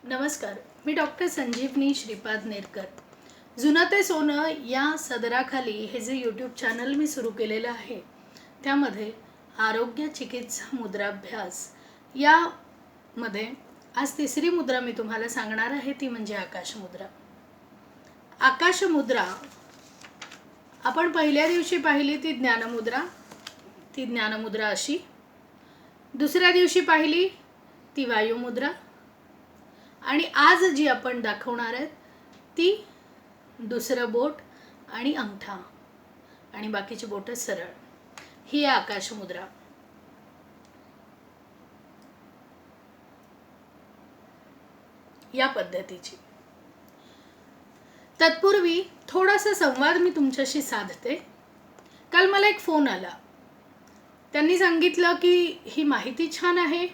नमस्कार, मी डॉक्टर संजीवनी श्रीपाद नेरकर. जुनं ते सोनं या सदराखाली हे जे यूट्यूब चॅनल मी सुरू केलेलं आहे त्यामध्ये आरोग्य चिकित्सा मुद्राभ्यास यामध्ये आज तिसरी मुद्रा मी तुम्हाला सांगणार आहे, ती म्हणजे आकाश मुद्रा. आकाश मुद्रा आपण पहिल्या दिवशी पाहिली ती ज्ञानमुद्रा अशी. दुसऱ्या दिवशी पाहिली ती वायुमुद्रा आणि आज जी आपण दाखवणार आहेत ती दुसरं बोट आणि अंगठा आणि बाकीची बोट सरळ, ही आहे आकाश मुद्रा. या पद्धतीची. तत्पूर्वी थोडासा संवाद मी तुमच्याशी साधते. काल मला एक फोन आला. त्यांनी सांगितलं की ही माहिती छान आहे,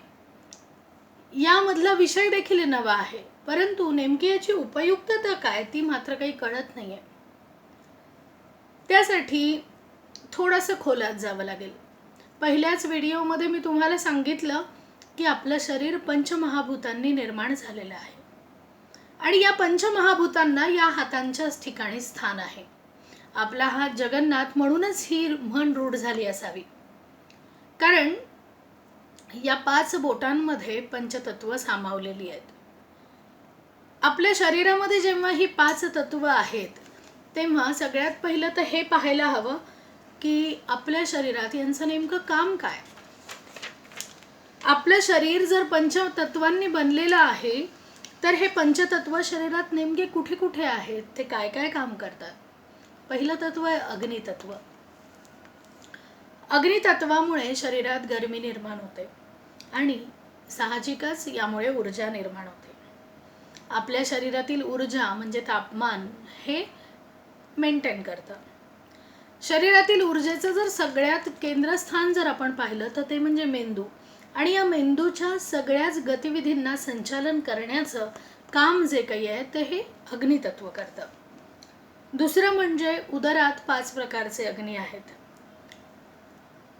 यामधला विषय देखील नवा आहे, परंतु नेमकी याची उपयुक्तता काय ती मात्र काही कळत नाहीये. त्यासाठी थोडंसं खोलात जावं लागेल. पहिल्याच व्हिडिओमध्ये मी तुम्हाला सांगितलं की आपलं शरीर पंचमहाभूतांनी निर्माण झालेलं आहे आणि या पंचमहाभूतांना या हातांच्याच ठिकाणी स्थान आहे. आपला हात जगन्नाथ म्हणूनच ही म्हण रूढ झाली असावी, कारण या 5 बोटांमध्ये पंचतत्व सामावलेली आहेत. आपल्या शरीरामध्ये जेव्हा ही 5 तत्व आहेत तेव्हा सगळ्यात पहिलं तर हे पाहायला हवं की आपल्या शरीरात यांचं नेमकं काम काय. आपलं शरीर जर पंचतत्वांनी बनलेलं आहे तर हे पंचतत्व शरीरात नेमके कुठे कुठे आहेत, ते काय काय काम करतात. पहिलं तत्व आहे अग्नितत्व. अग्नितत्वामुळे शरीरात गरमी निर्माण होते आणि साहजिकच यामुळे ऊर्जा निर्माण होते. आपल्या शरीरातील ऊर्जा म्हणजे तापमान हे मेंटेन करतं. शरीरातील ऊर्जेचं जर सगळ्यात केंद्रस्थान जर आपण पाहिलं तर ते म्हणजे मेंदू, आणि या मेंदूच्या सगळ्याच गतिविधींना संचालन करण्याचं काम जे काही आहे ते हे अग्नितत्व करतं. दुसरं म्हणजे उदरात 5 प्रकारचे अग्नी आहेत.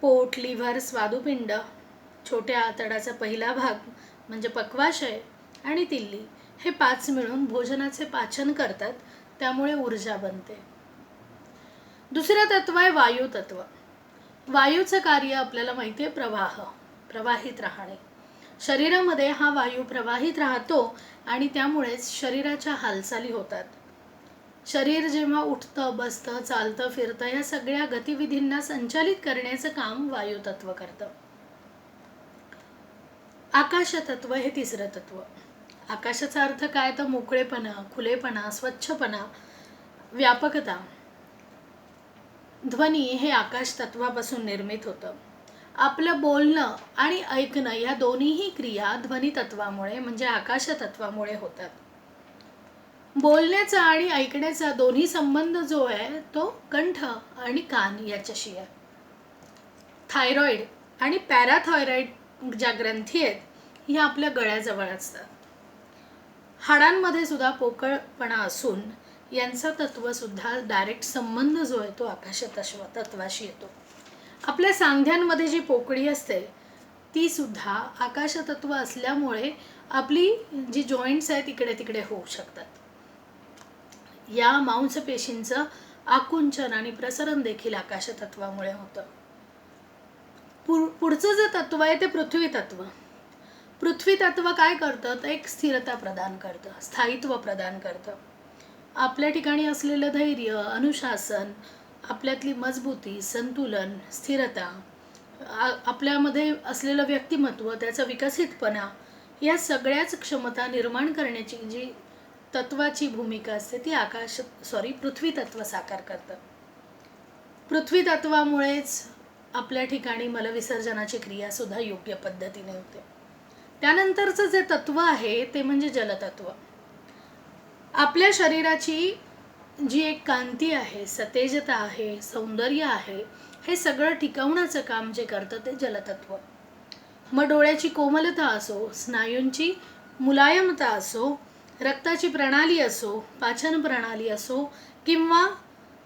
पोट, लिव्हर, स्वादुपिंड, छोट्या आतड्याचा पहिला भाग म्हणजे पक्वाशय आणि तिल्ली, हे 5 मिळून भोजनाचे पाचन करतात, त्यामुळे ऊर्जा बनते. दुसरं तत्व आहे वायू तत्व. वायूचं कार्य आपल्याला माहिती आहे, प्रवाहित राहणे. शरीरामध्ये हा वायू प्रवाहित राहतो आणि त्यामुळेच शरीराच्या हालचाली होतात. शरीर जेव्हा उठतं, बसतं, चालतं, फिरतं, या सगळ्या गतिविधींना संचालित करण्याचं काम वायू तत्व करतं. आकाश तत्व हे तिसरं तत्व. आकाशाचा अर्थ काय तर मोकळेपणा, खुलेपणा, स्वच्छपणा, व्यापकता. ध्वनी हे आकाश तत्वापासून निर्मित होतं. आपलं बोलणं आणि ऐकणं या दोन्हीही क्रिया ध्वनी तत्वामुळे म्हणजे आकाश तत्वामुळे होतात. बोलण्याचा आणि ऐकण्याचा दोन्ही संबंध जो आहे तो कंठ आणि कान याच्याशी आहे. थायरॉइड आणि पॅराथायरॉइड ज्या ग्रंथी आहेत ह्या आपल्या गळ्याजवळ असतात. हाडांमध्ये सुद्धा पोकळपणा असून यांचा तत्वसुद्धा डायरेक्ट संबंध जो आहे तो आकाश तत्वाशी येतो. आपल्या सांध्यांमध्ये जी पोकळी असते ती सुद्धा आकाश तत्व असल्यामुळे आपली जी जॉईंट्स आहेत इकडे तिकडे होऊ शकतात. या मांसपेशींचं आकुंचन आणि प्रसरण देखील आकाश तत्वामुळे होतं. पुढचं जे तत्व आहे ते पृथ्वी तत्व. पृथ्वी तत्व काय करतं तर एक स्थिरता प्रदान करतं, स्थायित्व प्रदान करतं. आपल्या ठिकाणी असलेलं धैर्य, अनुशासन, आपल्यातली मजबूती, संतुलन, स्थिरता, आपल्यामध्ये असलेलं व्यक्तिमत्व, त्याचा विकसितपणा, या सगळ्याच क्षमता निर्माण करण्याची जी तत्वाची भूमिका असते ती पृथ्वी तत्व साकार करतं. पृथ्वी तत्वामुळेच आपल्या ठिकाणी मलविसर्जनाची क्रिया सुद्धा योग्य पद्धतीने होते. त्यानंतरचं जे तत्व आहे ते म्हणजे जलतत्व. आपल्या शरीराची जी एक कांती आहे, सतेजता आहे, सौंदर्य आहे, हे सगळं टिकवण्याचं काम जे करतं ते जलतत्व. मग डोळ्याची कोमलता असो, स्नायूंची मुलायमता असो, रक्ताची प्रणाली असो, पाचन प्रणाली असो, किंवा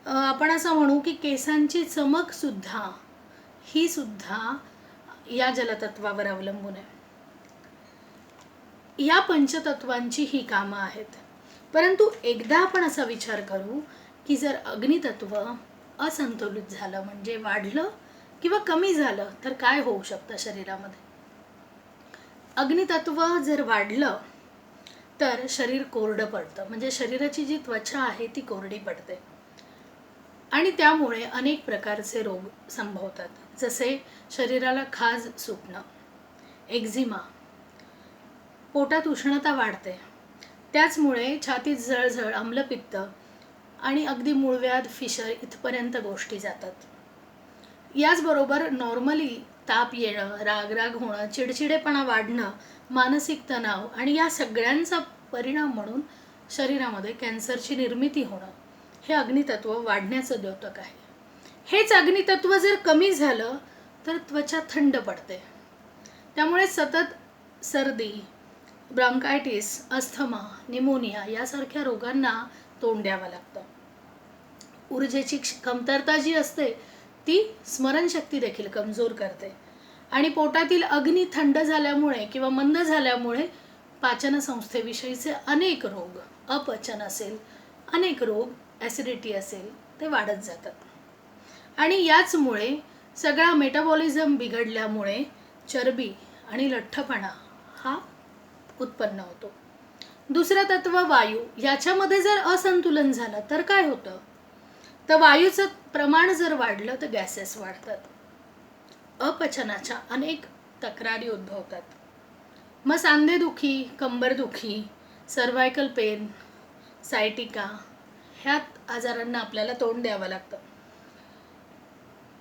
आपण असं म्हणू की केसांची चमक सुद्धा ही सुद्धा या जलतत्वावर अवलंबून आहे. या पंचतत्वांची ही कामं आहेत. परंतु एकदा आपण असा विचार करू की जर अग्नितत्व असंतुलित झालं म्हणजे वाढलं किंवा कमी झालं तर काय होऊ शकतं शरीरामध्ये. अग्नितत्व जर वाढलं तर शरीर कोरडं पडतं, म्हणजे शरीराची जी त्वचा आहे ती कोरडी पडते आणि त्यामुळे अनेक प्रकारचे रोग संभवतात, जसे शरीराला खाज सुटणं, एक्झिमा, पोटात उष्णता वाढते, त्याचमुळे छातीत जळजळ, आम्लपित्त आणि अगदी मूळव्याध, फिशर इथपर्यंत गोष्टी जातात. याचबरोबर नॉर्मली ताप येणं, रागराग होणं, चिडचिडेपणा वाढणं, मानसिक तणाव आणि या सगळ्यांचा परिणाम म्हणून शरीरामध्ये कॅन्सरची निर्मिती होणं हे अग्नितत्व वाढण्याचं द्योतक आहे. हेच अग्नितत्व जर कमी झालं तर त्वचा थंड पडते, त्यामुळे सतत सर्दी, ब्रॉन्कायटिस, अस्थमा, निमोनिया यासारख्या रोगांना तोंड द्यावं लागतं. ऊर्जेची कमतरता जी असते ती स्मरणशक्ती देखील कमजोर करते आणि पोटातील अग्नी थंड झाल्यामुळे किंवा मंद झाल्यामुळे पाचनसंस्थेविषयीचे अनेक रोग, अपचन असेल, अनेक रोग, ॲसिडिटी असेल, ते वाढत जातात आणि याचमुळे सगळा मेटाबॉलिझम बिघडल्यामुळे चरबी आणि लठ्ठपणा हा उत्पन्न होतो. दुसरं तत्व वायू, याच्यामध्ये जर असंतुलन झालं तर काय होतं, तर वायूचं प्रमाण जर वाढलं तर गॅसेस वाढतात, अपचनाच्या अनेक तक्रारी उद्भवतात, मग सांधेदुखी, कंबरदुखी, सर्वायकल पेन, सायटिका ह्यात आजारांना आपल्याला तोंड द्यावं लागतं.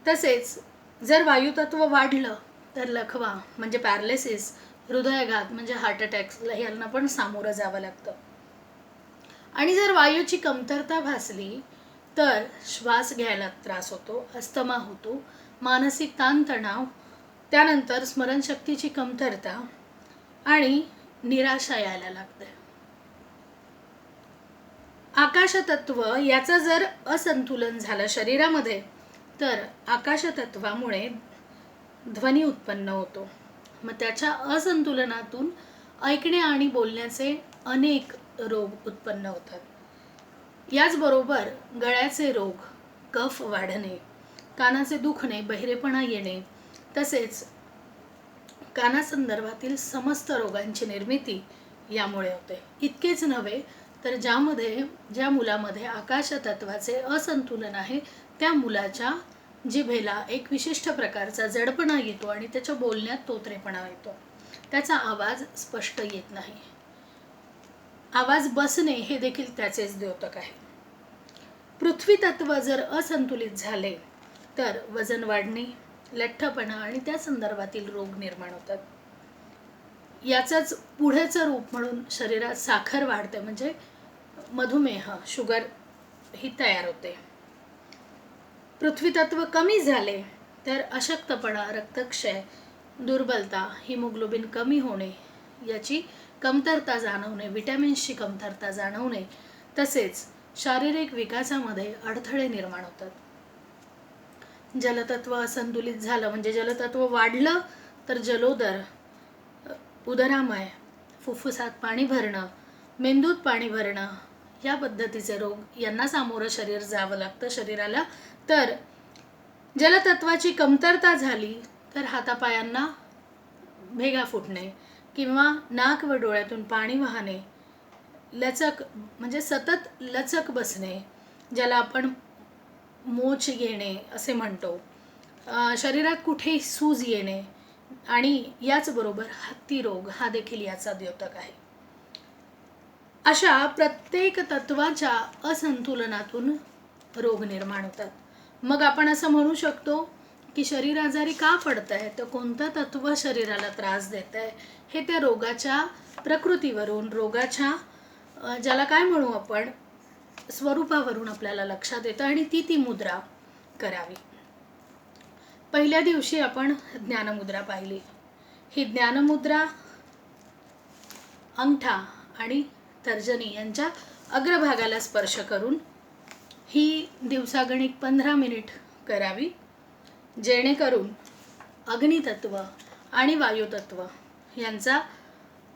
तसेच जर वायुतत्व वाढलं तर लकवा म्हणजे पॅरालिसिस, हृदयाघात म्हणजे हार्ट अटॅक्स यांना पण सामोरं जावं लागतं. आणि जर वायूची कमतरता भासली तर श्वास घ्यायला त्रास होतो, अस्थमा होतो, मानसिक ताणतणाव, त्यानंतर स्मरणशक्तीची कमतरता आणि निराशा यायला लागते. आकाशतत्व याचं जर असंतुलन झालं शरीरामध्ये तर आकाशतत्वामुळे ध्वनी उत्पन्न होतो, मग त्याच्या असंतुलनातून ऐकणे आणि बोलण्याचे अनेक रोग उत्पन्न होतात. याचबरोबर गळ्याचे रोग, कफ वाढणे, कानाचे दुखणे, बहिरेपणा येणे, तसेच कानासंदर्भातील समस्त रोगांची निर्मिती यामुळे होते. इतकेच नव्हे तर ज्या मुलामध्ये आकाशतत्वाचे असंतुलन आहे त्या मुलाच्या जिभेला एक विशिष्ट प्रकारचा जडपणा येतो आणि त्याच्या बोलण्यात तोतरेपणा येतो, त्याचा आवाज स्पष्ट येत नाही, आवाज बसणे हे देखील त्याचेच द्योतक आहे. पृथ्वी तत्व जर असंतुलित झाले तर वजन वाढणे, लठ्ठपणा आणि त्या संदर्भातील रोग निर्माण होतात. याचंच पुढेचं रूप म्हणून शरीरात साखर वाढते, म्हणजे मधुमेह, शुगर ही तयार होते. पृथ्वी तत्व कमी झाले तर अशक्तपणा, रक्तक्षय, दुर्बलता, हिमोग्लोबिन कमी होणे, याची कमतरता जाणवणे, विटॅमिन्सची कमतरता जाणवणे, तसेच शारीरिक विकासामध्ये अडथळे निर्माण होतात. जलतत्व असंतुलित झालं म्हणजे जलतत्व वाढलं तर जलोदर, उदरामय, फुफ्फुसात पाणी भरणं, मेंदूत पाणी भरणं या पद्धतीचे रोग यांना सामोरं शरीर जावं लागतं शरीराला. तर जलतत्वाची कमतरता झाली तर हातापायांना भेगा फुटणे किंवा नाक व डोळ्यातून पाणी वाहणे, लचक म्हणजे सतत लचक बसणे, ज्याला आपण मोच येणे असे म्हणतो, शरीरात कुठेही सूज येणे आणि याचबरोबर हत्ती रोग हा देखील याचा द्योतक आहे. अशा प्रत्येक तत्वाच्या असंतुलनातून रोग निर्माण होतात. मग आपण असं म्हणू शकतो की शरीर आजारी का पडत आहे, तर कोणतं तत्व शरीराला त्रास देत आहे हे त्या रोगाच्या प्रकृतीवरून, रोगाच्या ज्याला काय म्हणू आपण स्वरूपावरून आपल्याला लक्षात येतं आणि ती मुद्रा करावी. पहिल्या दिवशी आपण ज्ञानमुद्रा पाहिली. ही ज्ञानमुद्रा अंगठा आणि तर्जनी यांच्या अग्रभागाला स्पर्श करून ही दिवसागणिक 15 मिनिट करावी, जेणेकरून अग्नितत्व आणि वायुतत्व यांचा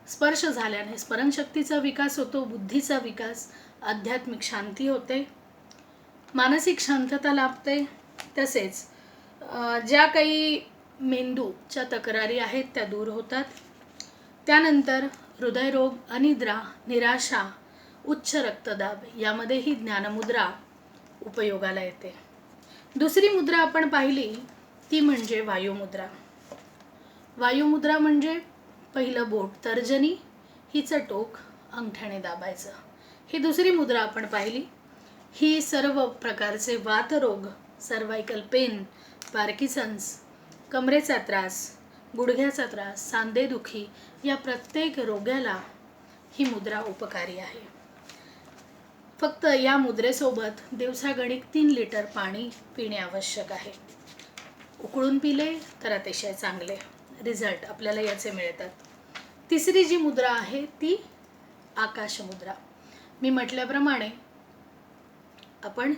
स्पर्श झाल्याने स्मरणशक्तीचा विकास होतो, बुद्धीचा विकास, आध्यात्मिक शांती होते, मानसिक शांतता लाभते. तसेच ज्या काही मेंदूच्या तक्रारी आहेत त्या दूर होतात. त्यानंतर हृदयरोग, अनिद्रा, निराशा, उच्च रक्तदाब यामध्येही ज्ञानमुद्रा उपयोगाला येते. दुसरी मुद्रा आपण पाहिली ती म्हणजे वायुमुद्रा. वायुमुद्रा म्हणजे पहिलं बोट तर्जनी, हिचं टोक अंगठ्याने दाबायचं. ही दुसरी मुद्रा आपण पाहिली. ही सर्व प्रकारचे वातरोग, सर्वायकल पेन, पार्किन्सन्स, कमरेचा त्रास, गुडघ्याचा त्रास, सांधेदुखी या प्रत्येक रोग्याला ही मुद्रा उपकारी आहे. फक्त या मुद्रेसोबत दिवसागणिक 3 लिटर पाणी पिणे आवश्यक आहे. उकळून पिले तर अतिशय चांगले रिझल्ट आपल्याला याचे मिळतात. तिसरी जी मुद्रा आहे ती आकाश मुद्रा. मी म्हटल्याप्रमाणे आपण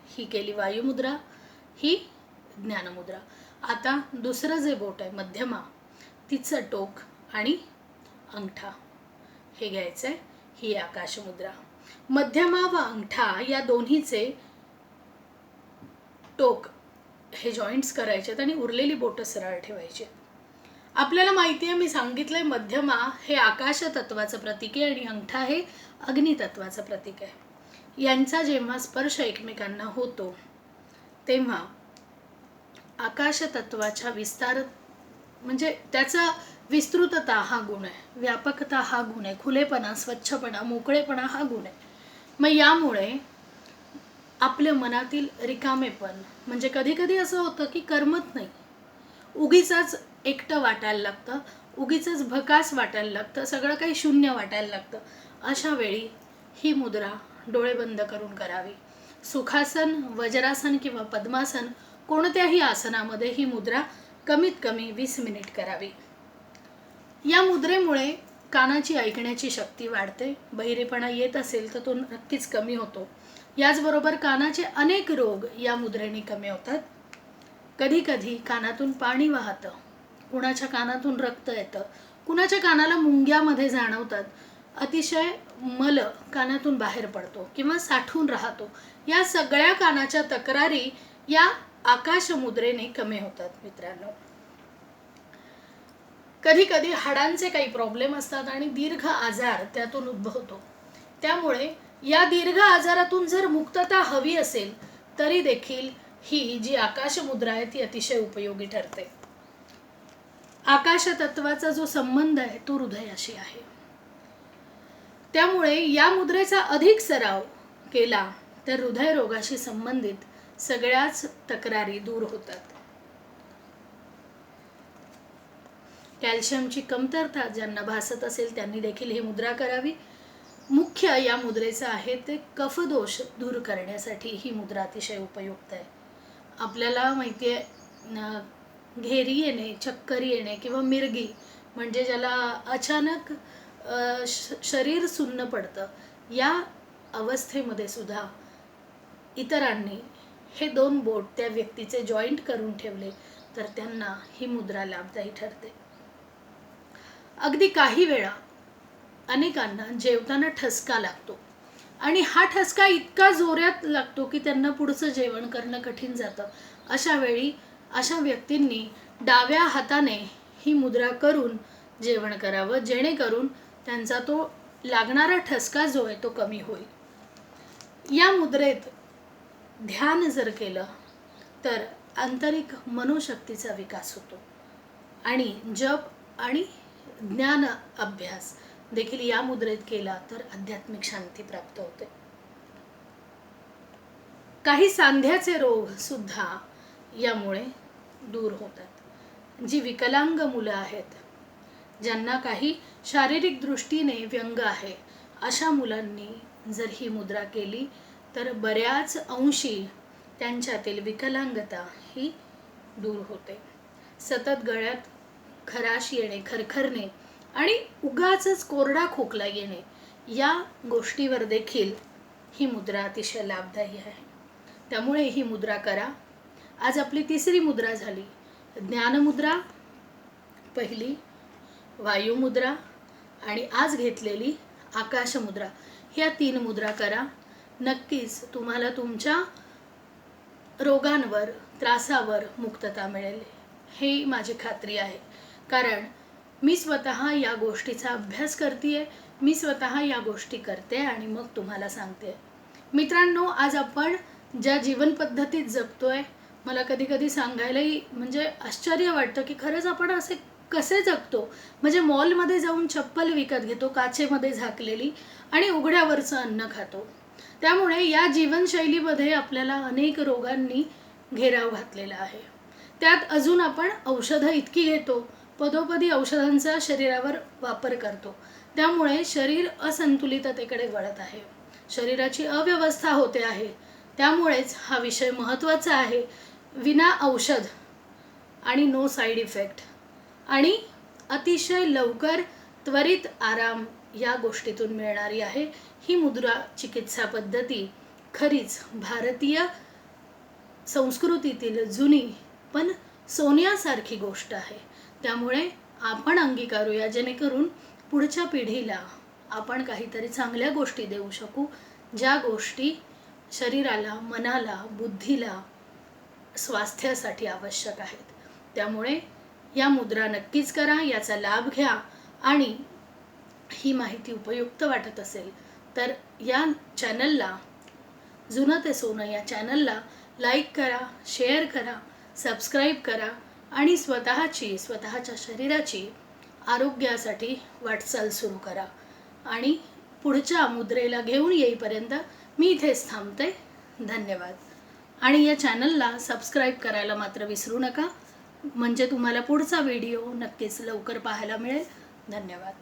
ही केली वायुमुद्रा, ही ज्ञानमुद्रा. आता दुसरं जे बोट आहे मध्यमा, तिचं टोक आणि अंगठा हे घ्यायचं आहे, ही आकाश मुद्रा. मध्यमा व अंगठा या दोन्हीचे टोक हे जॉईंट्स करायचे आणि उरलेली बोटं सरळ ठेवायची. आपल्याला माहिती आहे, मी सांगितलंय मध्यमा हे आकाश तत्वाचं प्रतीक आहे आणि अंगठा हे अग्नी तत्वाचं प्रतीक आहे. यांचा जेव्हा स्पर्श एकमेकांना होतो तेव्हा आकाश तत्वाच्या विस्तार म्हणजे त्याचा विस्तृतता हा गुण आहे, व्यापकता हा गुण आहे, खुलेपणा, स्वच्छपणा, मोकळेपणा हा गुण आहे. मग यामुळे आपल्या मनातील रिकामेपण म्हणजे कधी कधी असं होतं की करमत नाही, उगीचाच एकटं वाटायला लागतं, उगीचंच भकास वाटायला लागतं, सगळं काही शून्य वाटायला लागतं. अशा वेळी ही मुद्रा डोळे बंद करून करावी. सुखासन, वज्रासन किंवा पद्मासन कोणत्याही आसनामध्ये ही मुद्रा कमीत कमी 20 मिनिट करावी. या मुद्रेमुळे कानाची ऐकण्याची शक्ती वाढते, बहिरेपणा येत असेल तर तो नक्कीच कमी होतो. याचबरोबर कानाचे अनेक रोग या मुद्रेने कमी होतात. कधी कधी कानातून पाणी वाहतं, कुणाच्या कानातून रक्त येतं, कुणाच्या कानाला मुंग्यामध्ये जाणवतात, अतिशय मल कानातून बाहेर पडतो किंवा साठून राहतो. या सगळ्या कानाच्या तक्रारी या आकाश मुद्रेने कमी होतात मित्रांनो. कधी कधी हाडांचे काही प्रॉब्लेम असतात आणि दीर्घ आजार त्यातून उद्भवतो. त्यामुळे या दीर्घ आजारातून जर मुक्तता हवी असेल तरी देखील ही जी आकाश मुद्रा आहे ती अतिशय उपयोगी ठरते. आकाश तत्वाचा जो संबंध आहे तो हृदयाशी आहे. त्यामुळे या मुद्रेचा अधिक सराव केला तर हृदयरोगाशी संबंधित सगळ्याच तक्रारी दूर होतात. कॅल्शियमची कमतरता ज्यांना भासत असेल त्यांनी देखील ही मुद्रा करावी. मुख्य या मुद्रेचं आहे ते कफदोष दूर करण्यासाठी ही मुद्रा अतिशय उपयुक्त आहे. आपल्याला माहिती आहे, घेरी येणे, चक्कर येणे किंवा मिरगी म्हणजे ज्याला अचानक शरीर सुन्न पडतं, या अवस्थेमध्ये सुद्धा इतरांनी हे 2 बोट त्या व्यक्तीचे जॉईंट करून ठेवले तर त्यांना ही मुद्रा लाभदायी ठरते. अगदी काही वेळा अनेकांना जेवताना ठसका लागतो आणि हा ठसका इतका जोरात लागतो की त्यांना पुढचं जेवण करणं कठीण जातं. अशा वेळी अशा व्यक्तींनी डाव्या हाताने ही मुद्रा करून जेवण करावं, जेणेकरून त्यांचा तो लागणारा ठसका जो आहे तो कमी होईल. या मुद्रेत ध्यान जर केलं तर आंतरिक मनोशक्तीचा विकास होतो आणि जप आणि ज्ञान अभ्यास देखील या मुद्रेत केला तर आध्यात्मिक शांती प्राप्त होते. काही सांध्याचे रोग सुद्धा यामुळे दूर होतात. जी विकलांग मुलं आहेत, ज्यांना काही शारीरिक दृष्टीने व्यंग आहे, अशा मुलांनी जर ही मुद्रा केली तर बऱ्याच अंशी त्यांच्यातील विकलांगता ही दूर होते. सतत गळ्यात खराश येणे, खरखरणे आणि उगाचच कोरडा खोकला येणे या गोष्टीवर देखील ही मुद्रा अतिशय लाभदायी आहे. त्यामुळे ही मुद्रा करा. आज आपली तिसरी मुद्रा झाली ज्ञानमुद्रा, पहिली वायुमुद्रा, आणि आज घेतलेली आकाश मुद्रा, ह्या 3 मुद्रा करा. नक्कीच तुम्हाला तुमच्या रोगांवर, त्रासावर मुक्तता मिळेल, हे माझी खात्री आहे. कारण मी स्वतः या गोष्टीचा अभ्यास करते, मी स्वतः या गोष्टी करते आणि मग तुम्हाला सांगते. मित्रांनो, आज आपण ज्या जीवन पद्धतीत जगतोय, मला कधी कधी सांगायलाही म्हणजे आश्चर्य वाटतं की खरंच आपण असे कसे जगतो. म्हणजे मॉलमध्ये जाऊन चप्पल विकत घेतो काचेमध्ये झाकलेली आणि उघड्यावरचं अन्न खातो. त्यामुळे या जीवनशैलीमध्ये आपल्याला अनेक रोगांनी घेराव घातलेला आहे. त्यात अजून आपण औषधं इतकी घेतो, पदोपदी औषधांचा शरीरावर वापर करतो. त्यामुळे शरीर असंतुलिततेकडे वळत आहे, शरीराची अव्यवस्था होते आहे. त्यामुळेच हा विषय महत्त्वाचा आहे. विना औषध आणि नो साईड इफेक्ट आणि अतिशय लवकर त्वरित आराम या गोष्टीतून मिळणारी आहे ही मुद्रा चिकित्सा पद्धती. खरीच भारतीय संस्कृतीतील जुनी पण सोन्यासारखी गोष्ट आहे. त्यामुळे आपण अंगीकारूया, जेणेकरून पुढच्या पिढीला आपण काहीतरी चांगल्या गोष्टी देऊ शकू, ज्या गोष्टी शरीराला, मनाला, बुद्धीला, स्वास्थ्यासाठी आवश्यक आहेत. त्यामुळे या मुद्रा नक्कीच करा, याचा लाभ घ्या. आणि ही माहिती उपयुक्त वाटत असेल तर या चॅनलला, जुनं ते सोनं या चॅनलला लाईक करा, शेअर करा, सबस्क्राईब करा आणि स्वतःच्या शरीराची आरोग्यासाठी वाटचाल सुरू करा. आणि पुढच्या मुद्रेला घेऊन येईपर्यंत मी इथेच थांबते. धन्यवाद. आणि या चॅनलला सबस्क्राईब करायला मात्र विसरू नका, म्हणजे तुम्हाला पुढचा व्हिडिओ नक्कीच लवकर पाहायला मिळेल. धन्यवाद.